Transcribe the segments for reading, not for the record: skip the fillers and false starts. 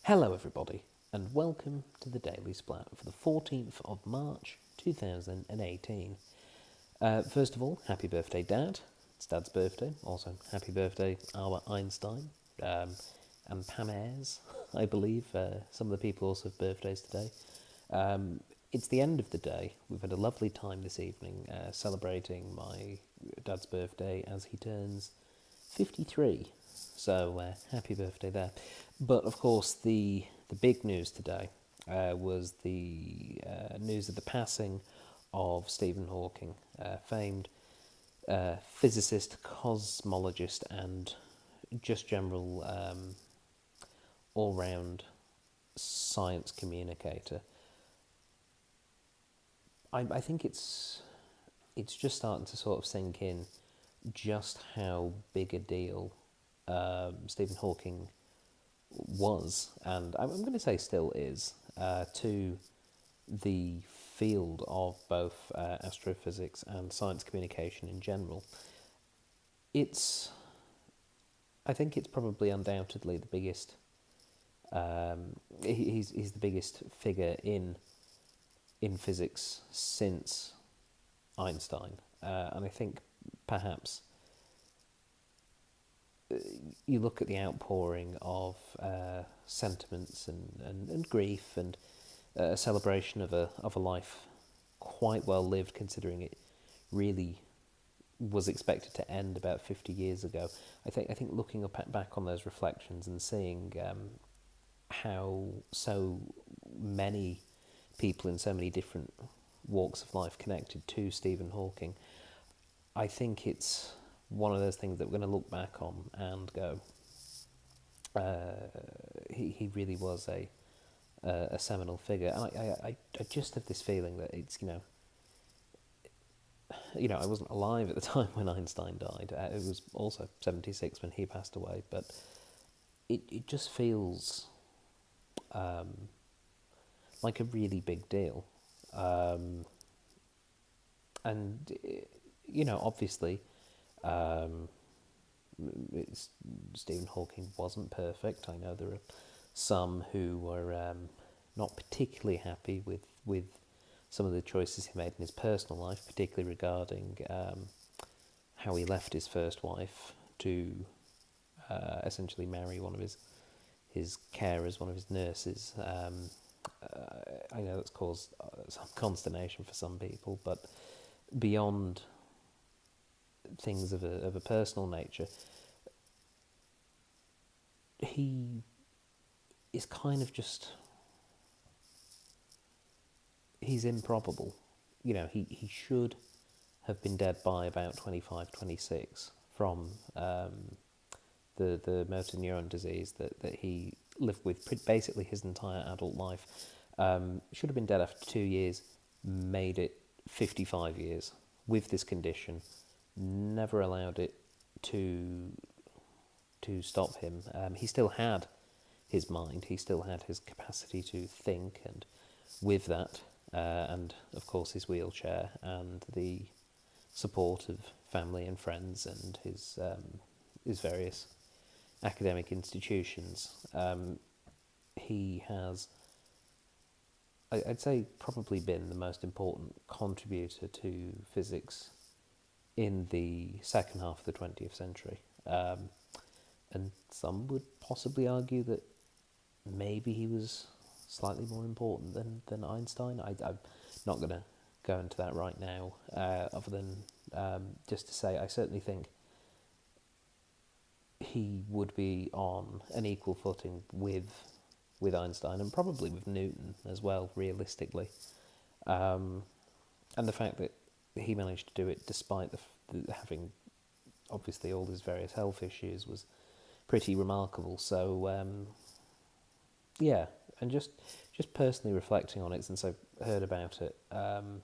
Hello everybody, and welcome to the Daily Splatt for the 14th of March 2018. First of all, happy birthday Dad. It's Dad's birthday. Also, happy birthday Albert Einstein and Pam Ayres, I believe. Some of the people also have birthdays today. It's the end of the day. We've had a lovely time this evening celebrating my dad's birthday as he turns 53. So happy birthday there. But of course, the big news today was the news of the passing of Stephen Hawking, famed physicist, cosmologist, and just general all-round science communicator. I think it's just starting to sort of sink in just how big a deal Stephen Hawking was, and I'm going to say still is, to the field of both astrophysics and science communication in general. I think it's probably undoubtedly the biggest. He's the biggest figure in physics since Einstein, and I think perhaps you look at the outpouring of sentiments and grief and a celebration of a life quite well lived, considering it really was expected to end about 50 years ago. I think looking back on those reflections and seeing how so many people in so many different walks of life connected to Stephen Hawking, I think it's one of those things that we're going to look back on and go, he really was a seminal figure. And I just have this feeling that it's, I wasn't alive at the time when Einstein died. It was also 76 when he passed away, but it just feels like a really big deal. And, obviously, Stephen Hawking wasn't perfect. I know there are some who were not particularly happy with some of the choices he made in his personal life, particularly regarding how he left his first wife to essentially marry one of his carers, one of his nurses. I know that's caused some consternation for some people, but beyond things of a personal nature, he is kind of just, he's improbable. He should have been dead by about 25, 26 from the motor neuron disease that he lived with basically his entire adult life. Should have been dead after 2 years, made it 55 years with this condition, never allowed it to stop him. He still had his mind, he still had his capacity to think, and with that, and of course his wheelchair and the support of family and friends and his various academic institutions, he has, I'd say, probably been the most important contributor to physics in the second half of the 20th century. And some would possibly argue that maybe he was slightly more important than Einstein. I'm not going to go into that right now, other than just to say I certainly think he would be on an equal footing with Einstein and probably with Newton as well, realistically. And the fact that he managed to do it despite having obviously all his various health issues was pretty remarkable. So yeah, and just personally reflecting on it since I've heard about it, I'm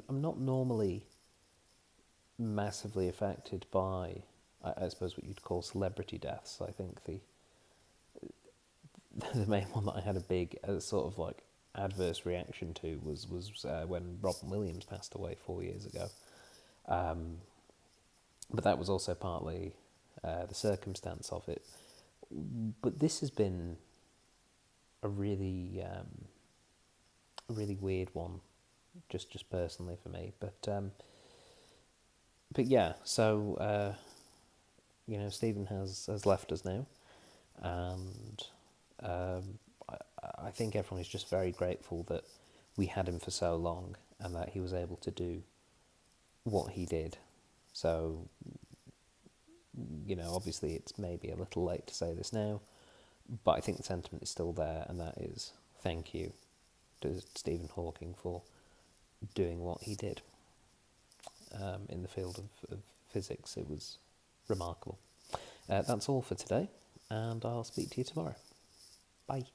not normally massively affected by, I suppose, what you'd call celebrity deaths. I think the main one that I had a big sort of like adverse reaction to was when Robin Williams passed away 4 years ago. But that was also partly the circumstance of it. But this has been a really weird one, just personally for me. But yeah, so Stephen has left us now, and I think everyone is just very grateful that we had him for so long and that he was able to do what he did. So, obviously it's maybe a little late to say this now, but I think the sentiment is still there, and that is thank you to Stephen Hawking for doing what he did in the field of physics. It was remarkable. That's all for today, and I'll speak to you tomorrow. Bye.